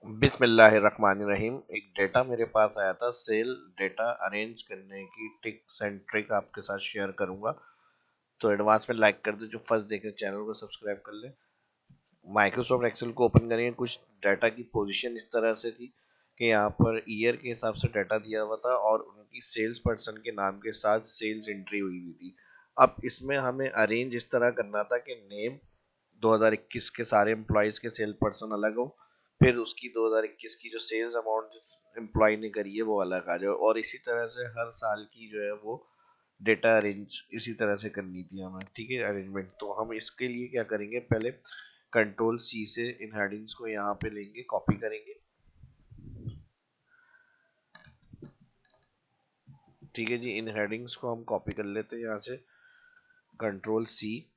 बिस्मिल्लाहिर्रहमानिर्रहीम। एक डेटा मेरे पास आया था, सेल डेटा अरेंज करने की टिप्स एंड ट्रिक आपके साथ शेयर करूंगा। तो एडवांस में लाइक कर दे, जो फर्स्ट देखे चैनल को सब्सक्राइब कर ले। माइक्रोसॉफ्ट एक्सेल को ओपन करेंगे। कुछ डाटा की पोजीशन इस तरह से थी कि यहाँ पर ईयर के हिसाब से डाटा दिया हुआ था और उनकी सेल्स पर्सन के नाम के साथ सेल्स एंट्री हुई हुई थी। अब इसमें हमें अरेंज इस तरह करना था कि नेम 2021 के सारे एम्प्लॉयज के सेल पर्सन अलग हो, फिर उसकी 2021 की जो सेल्स अमाउंट जिस एम्प्लॉय ने करी है वो अलग आ जाए, और इसी तरह से हर साल की जो है वो डेटा अरेंज इसी तरह से करनी थी हमें। ठीक है, अरेंजमेंट। तो हम इसके लिए क्या करेंगे, पहले कंट्रोल सी से इन हेडिंग्स को यहाँ पे लेंगे, कॉपी करेंगे। ठीक है जी, इन हेडिंग्स को हम कॉपी कर लेते हैं यहाँ से, कंट्रोल सी,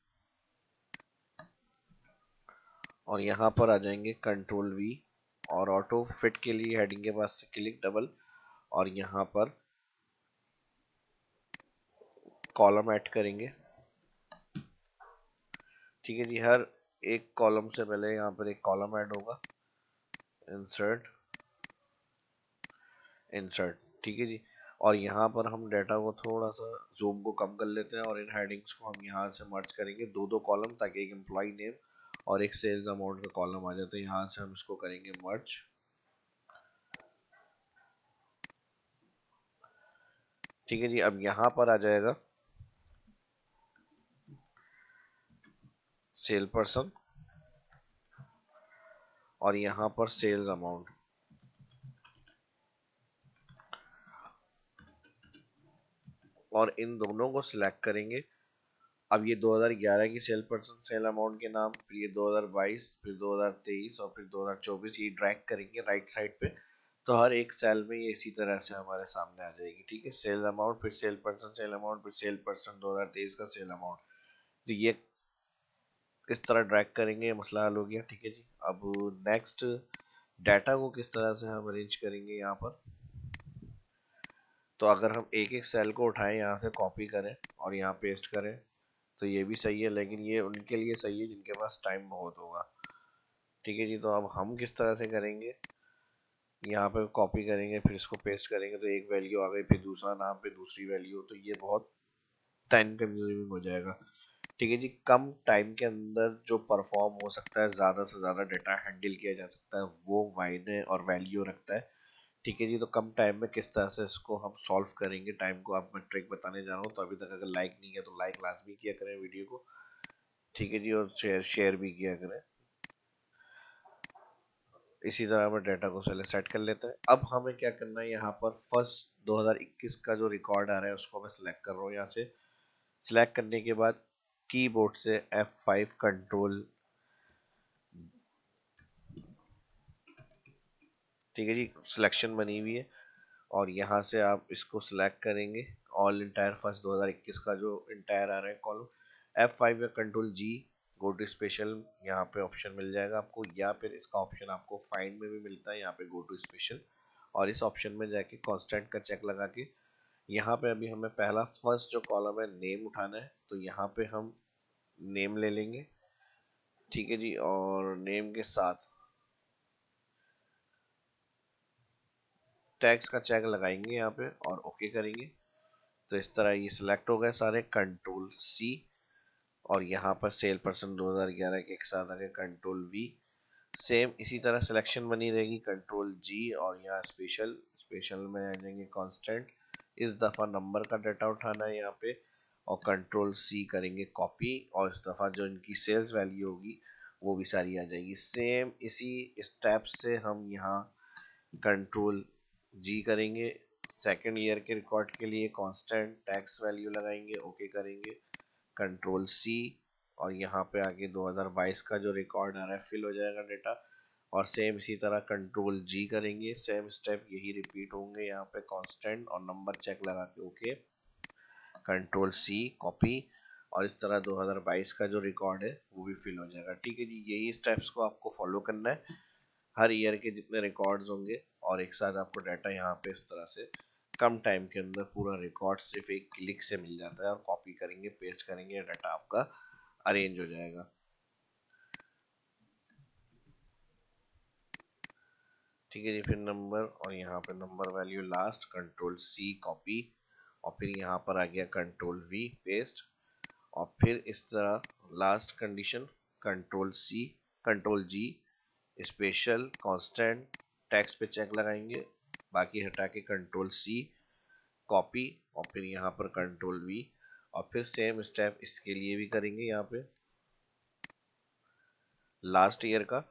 और यहाँ पर आ जाएंगे कंट्रोल वी, और ऑटो फिट के लिए हेडिंग के पास से क्लिक डबल, और यहाँ पर कॉलम ऐड करेंगे। ठीक है जी, हर एक कॉलम से पहले यहाँ पर एक कॉलम ऐड होगा, इंसर्ट इंसर्ट। ठीक है जी, और यहाँ पर हम डाटा को थोड़ा सा जूम को कम कर लेते हैं, और इन हेडिंग्स को हम यहाँ से मर्ज करेंगे, दो दो कॉलम, ताकि एक एम्प्लॉय नेम और एक सेल्स अमाउंट का कॉलम आ जाए। तो यहाँ से हम इसको करेंगे मर्ज। ठीक है जी, अब यहाँ पर आ जाएगा सेल पर्सन, और यहाँ पर सेल्स अमाउंट, और इन दोनों को सिलेक्ट करेंगे। अब ये 2011 की सेल पर्सन सेल अमाउंट के नाम, फिर ये 2022, फिर 2023 और फिर 2024 ये ड्रैग करेंगे राइट साइड पे। तो हर एक सेल में ये इसी तरह से हमारे सामने आ जाएगी। ठीक है, सेल अमाउंट, फिर सेल पर्सन सेल अमाउंट, फिर सेल पर्सन 2023 का सेल अमाउंट। तो ये इस तरह ड्रैग करेंगे, ये मसला हल हो गया। ठीक है जी, अब नेक्स्ट डाटा को किस तरह से हम अरेंज करेंगे यहाँ पर। तो अगर हम एक एक सेल को उठाएं, यहाँ से कॉपी करें और यहाँ पेस्ट करें, तो ये भी सही है, लेकिन ये उनके लिए सही है जिनके पास टाइम बहुत होगा। ठीक है जी, तो अब हम किस तरह से करेंगे, यहाँ पे कॉपी करेंगे, फिर इसको पेस्ट करेंगे, तो एक वैल्यू आ गई, फिर दूसरा नाम पे दूसरी वैल्यू, तो ये बहुत टाइम कंज्यूमिंग हो जाएगा। ठीक है जी, कम टाइम के अंदर जो परफॉर्म हो सकता है, ज़्यादा से ज़्यादा डाटा हैंडल किया जा सकता है, वो मायने और वैल्यू रखता है। ठीक है जी, तो कम टाइम में किस तरह से इसको हम सॉल्व करेंगे, टाइम को आप मैं ट्रिक बताने जा रहा हूँ। तो अभी तक अगर लाइक नहीं किया तो लाइक लाजमी किया करें वीडियो को। ठीक है जी, और शेयर शेयर भी किया करें। इसी तरह हम डाटा को पहले सेट कर लेते हैं। अब हमें क्या करना है, यहाँ पर फर्स्ट 2021 का जो रिकॉर्ड आ रहा है उसको मैं सिलेक्ट कर रहा हूँ। यहाँ से सिलेक्ट करने के बाद कीबोर्ड से F5 कंट्रोल, ठीक है जी, सिलेक्शन बनी हुई है, और यहाँ से आप इसको सिलेक्ट करेंगे, ऑल इंटायर फर्स्ट 2021 का जो इंटायर आ रहा है कॉलम। F5 या control G, go to special, यहाँ पे ऑप्शन मिल जाएगा आपको, या फिर इसका ऑप्शन आपको फाइंड में भी मिलता है, यहाँ पे गो टू स्पेशल, और इस ऑप्शन में जाके कांस्टेंट का चेक लगा के यहाँ पे अभी हमें पहला फर्स्ट जो कॉलम है नेम उठाना है, तो यहाँ पे हम नेम ले लेंगे। ठीक है जी, और नेम के साथ टैक्स का चेक लगाएंगे यहाँ पे और ओके करेंगे। तो इस तरह ये सिलेक्ट हो गए सारे, कंट्रोल सी, और यहाँ पर सेल पर्सन 2011 के एक साथ आ गए, कंट्रोल वी। सेम इसी तरह सिलेक्शन बनी रहेगी, कंट्रोल जी, और यहाँ स्पेशल, स्पेशल में आ जाएंगे कांस्टेंट। इस दफ़ा नंबर का डाटा उठाना है यहाँ पे, और कंट्रोल सी करेंगे कॉपी, और इस दफ़ा जो इनकी सेल्स वैल्यू होगी वो भी सारी आ जाएगी। सेम इसी स्टेप से हम यहाँ कंट्रोल जी करेंगे, सेकेंड ईयर के रिकॉर्ड के लिए कांस्टेंट टैक्स वैल्यू लगाएंगे, ओके करेंगे, कंट्रोल सी, और यहाँ पे आगे 2022 का जो रिकॉर्ड आ रहा है फिल हो जाएगा डेटा। और सेम इसी तरह कंट्रोल जी करेंगे, सेम स्टेप यही रिपीट होंगे, यहाँ पे कांस्टेंट और नंबर चेक लगा के ओके, कंट्रोल सी कॉपी, और इस तरह 2022 का जो रिकॉर्ड है वो भी फिल हो जाएगा। ठीक है जी, यही स्टेप्स को आपको फॉलो करना है हर ईयर के जितने रिकॉर्ड्स होंगे, और एक साथ आपको डाटा यहाँ पे इस तरह से कम टाइम के अंदर पूरा रिकॉर्ड सिर्फ एक क्लिक से मिल जाता है, और कॉपी करेंगे पेस्ट करेंगे, डाटा आपका अरेंज हो जाएगा। ठीक है जी। फिर नंबर और यहाँ पे number value last, control C copy, और फिर यहाँ पर आ गया कंट्रोल वी पेस्ट, और फिर इस तरह last condition control C control G special constant text पे चेक लगाएंगे, बाकी हटा के कंट्रोल सी कॉपी, और फिर यहाँ पर कंट्रोल वी, और फिर सेम स्टेप इसके लिए भी करेंगे। यहाँ पे लास्ट ईयर का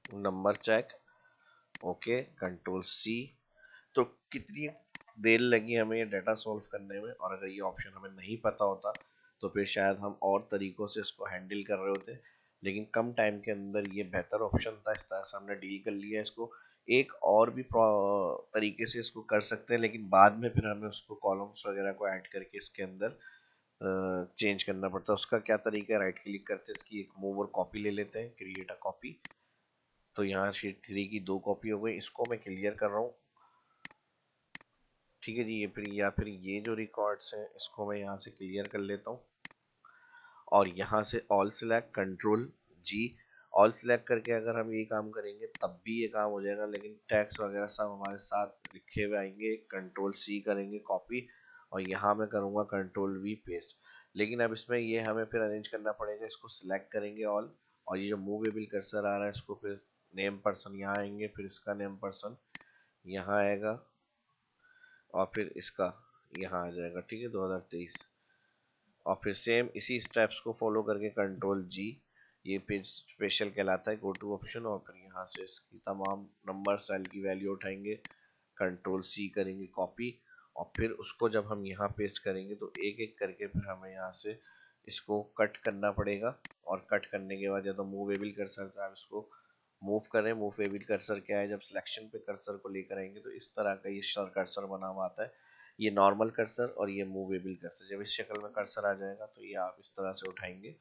number check, okay control C. तो कितनी देर लगी हमें ये डाटा सॉल्व करने में, और अगर ये ऑप्शन हमें नहीं पता होता तो फिर शायद हम और तरीकों से इसको हैंडल कर रहे होते, लेकिन कम टाइम के अंदर ये बेहतर ऑप्शन था, इस तरह से हमने डील कर लिया इसको। एक और भी तरीके से इसको कर सकते हैं, लेकिन बाद में फिर हमें उसको कॉलम्स वगैरह को ऐड करके इसके अंदर चेंज करना पड़ता है। उसका क्या तरीका है, राइट क्लिक करते हैं इसकी एक मूव और कॉपी ले लेते हैं, क्रिएट अ कॉपी। तो यहाँ शीट 3 की 2 कॉपी हो गई, इसको मैं क्लियर कर रहा हूँ। ठीक है जी। ये फिर या फिर ये जो रिकॉर्ड्स हैं इसको मैं यहाँ से क्लियर कर लेता हूँ, और यहाँ से ऑल सिलेक्ट कंट्रोल जी। ऑल सिलेक्ट करके अगर हम ये काम करेंगे तब भी ये काम हो जाएगा, लेकिन टैक्स वगैरह सब हमारे साथ लिखे हुए आएंगे। कंट्रोल सी करेंगे कॉपी, और यहाँ मैं करूँगा कंट्रोल वी पेस्ट। लेकिन अब इसमें ये हमें फिर अरेंज करना पड़ेगा, इसको सिलेक्ट करेंगे ऑल, और ये जो मूवेबल कर्सर आ रहा है इसको फिर नेम पर्सन यहाँ आएंगे, फिर इसका नेम पर्सन यहाँ आएगा, और फिर इसका यहाँ आ जाएगा। ठीक है 2023, और फिर सेम इसी स्टेप्स को फॉलो करके कंट्रोल जी, ये पेज स्पेशल कहलाता है, गो टू ऑप्शन, और फिर यहाँ से इसकी तमाम नंबर सेल की वैल्यू उठाएंगे, कंट्रोल सी करेंगे कॉपी, और फिर उसको जब हम यहाँ पेस्ट करेंगे तो एक एक करके फिर हमें यहाँ से इसको कट करना पड़ेगा। और कट करने के बाद या तो मूवेबल कर्सर से आप इसको मूव करें। मूवेबल कर्सर क्या है, जब सिलेक्शन पे कर्सर को लेकर आएंगे तो इस तरह का ये कर्सर बना हुआ आता है। ये नॉर्मल कर्सर और ये मूवेबल कर्सर, जब इस शक्ल में कर्सर आ जाएगा तो ये आप इस तरह से उठाएंगे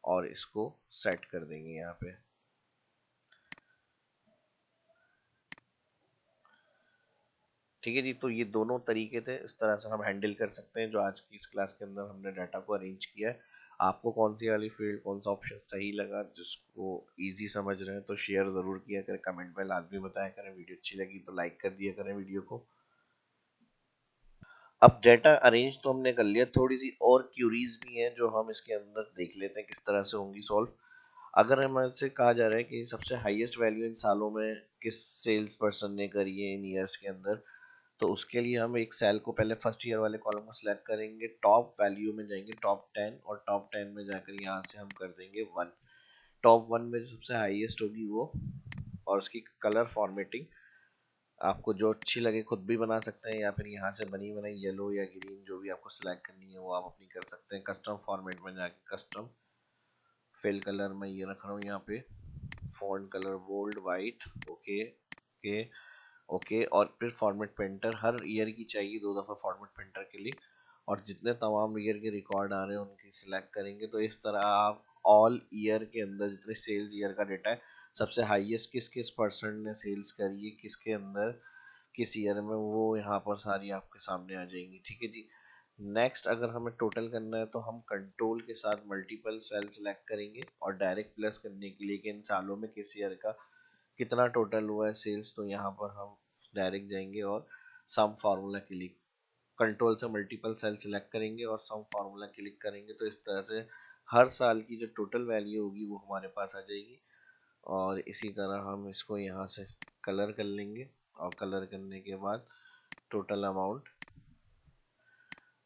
और इसको सेट कर देंगे यहाँ पे। ठीक है जी। तो ये दोनों तरीके थे, इस तरह से हम हैंडल कर सकते हैं जो आज की इस क्लास के अंदर हमने डाटा को अरेंज किया है। आपको कौन सी वाली फील्ड, कौन सा ऑप्शन सही लगा, जिसको इजी समझ रहे हैं तो शेयर ज़रूर किया करें, कमेंट में लाजमी बताया करें। वीडियो अच्छी लगी तो लाइक कर दिया करें वीडियो को। अब डाटा अरेंज तो हमने कर लिया, थोड़ी सी और क्यूरीज भी हैं जो हम इसके अंदर देख लेते हैं किस तरह से होंगी सॉल्व। अगर हमसे कहा जा रहा है कि सबसे हाईएस्ट वैल्यू इन सालों में किस सेल्स पर्सन ने करी है इन ईयर्स के अंदर, तो उसके लिए हम एक सेल को पहले फर्स्ट ईयर वाले कॉलम को सिलेक्ट करेंगे, टॉप वैल्यू में जाएंगे टॉप 10, और टॉप 10 में जाकर यहाँ से हम कर देंगे 1। टॉप 1 में जो सबसे हाईएस्ट होगी वो, और उसकी कलर फॉर्मेटिंग आपको जो अच्छी लगे खुद भी बना सकते हैं, या फिर यहाँ से बनी बनाई येलो या ग्रीन जो भी आपको सिलेक्ट करनी है वो आप अपनी कर सकते हैं। कस्टम फॉर्मेट में जाके कस्टम फिल कलर में ये रख रहा हूँ यहाँ पे, font colour bold white, okay okay okay. और फिर फॉर्मेट पेंटर हर ईयर की चाहिए 2 दफ़ा फॉर्मेट पेंटर के लिए, और जितने तमाम ईयर के रिकॉर्ड आ रहे हैं उनकी सिलेक्ट करेंगे। तो इस तरह आप ऑल ईयर के अंदर जितने सेल्स ईयर का डेटा है, सबसे हाईएस्ट किस किस पर्सन ने सेल्स करी है किसके अंदर किस ईयर में, वो यहाँ पर सारी आपके सामने आ जाएंगी। ठीक है जी। नेक्स्ट अगर हमें टोटल करना है तो हम कंट्रोल के साथ मल्टीपल सेल सेलेक्ट करेंगे, और डायरेक्ट प्लस करने के लिए कि इन सालों में किस ईयर का कितना टोटल हुआ है सेल्स, तो यहाँ पर हम डायरेक्ट जाएंगे और सम फार्मूला क्लिक, कंट्रोल से मल्टीपल सेल सेलेक्ट करेंगे और सम फार्मूला क्लिक करेंगे। तो इस तरह से हर साल की जो टोटल वैल्यू होगी वो हमारे पास आ जाएगी। और इसी तरह हम इसको यहाँ से कलर कर लेंगे, और कलर करने के बाद टोटल अमाउंट,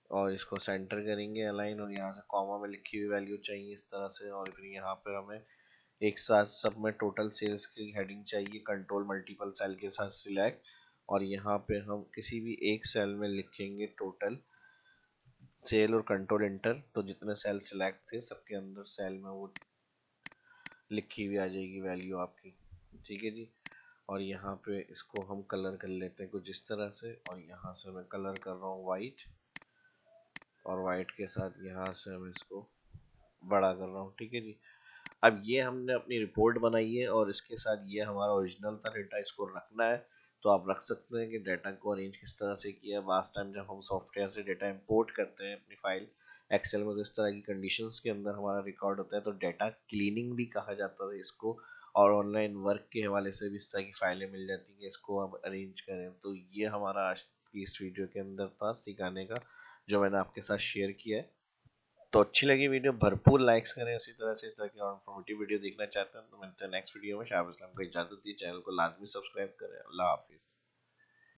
और इसको सेंटर करेंगे अलाइन, और यहाँ से कॉमा में लिखी हुई वैल्यू चाहिए इस तरह से। और फिर यहाँ पर हमें एक साथ सब में टोटल सेल्स की हेडिंग चाहिए, कंट्रोल मल्टीपल सेल के साथ सिलेक्ट, और यहाँ पे हम किसी भी एक सेल में लिखेंगे टोटल सेल, और कंट्रोल एंटर, तो जितने सेल सिलेक्ट थे सबके अंदर सेल में वो लिखी हुई आ जाएगी वैल्यू आपकी। ठीक है जी। और यहाँ पे इसको हम कलर कर लेते हैं कुछ इस तरह से, और यहाँ से मैं कलर कर रहा हूँ वाइट, और वाइट के साथ यहाँ से हम इसको बड़ा कर रहा हूँ। ठीक है जी। अब ये हमने अपनी रिपोर्ट बनाई है, और इसके साथ ये हमारा ओरिजिनल था डेटा, इसको रखना है तो आप रख सकते हैं कि डाटा को अरेंज किस तरह से किया है। लास्ट टाइम जब हम सॉफ्टवेयर से डेटा इंपोर्ट करते हैं अपनी फाइल, एक्सेल में तो इस तरह की कंडीशंस के अंदर हमारा रिकॉर्ड होता है, तो डेटा क्लीनिंग भी कहा जाता था इसको। और ऑनलाइन वर्क के हवाले से भी इस तरह की फाइलें मिल जाती हैं कि इसको हम अरेंज करें। तो ये हमारा आज की इस वीडियो के अंदर था सिखाने का, जो मैंने आपके साथ शेयर किया है। तो अच्छी लगी वीडियो, भरपूर लाइक्स करें। उसी तरह से इस तरह की और इन्फॉर्मेटिव वीडियो देखना चाहते हैं तो मिलते हैं नेक्स्ट वीडियो में। शाबाश, को इजाजत दी, चैनल को लाजमी सब्सक्राइब करें। अल्लाह हाफिज़।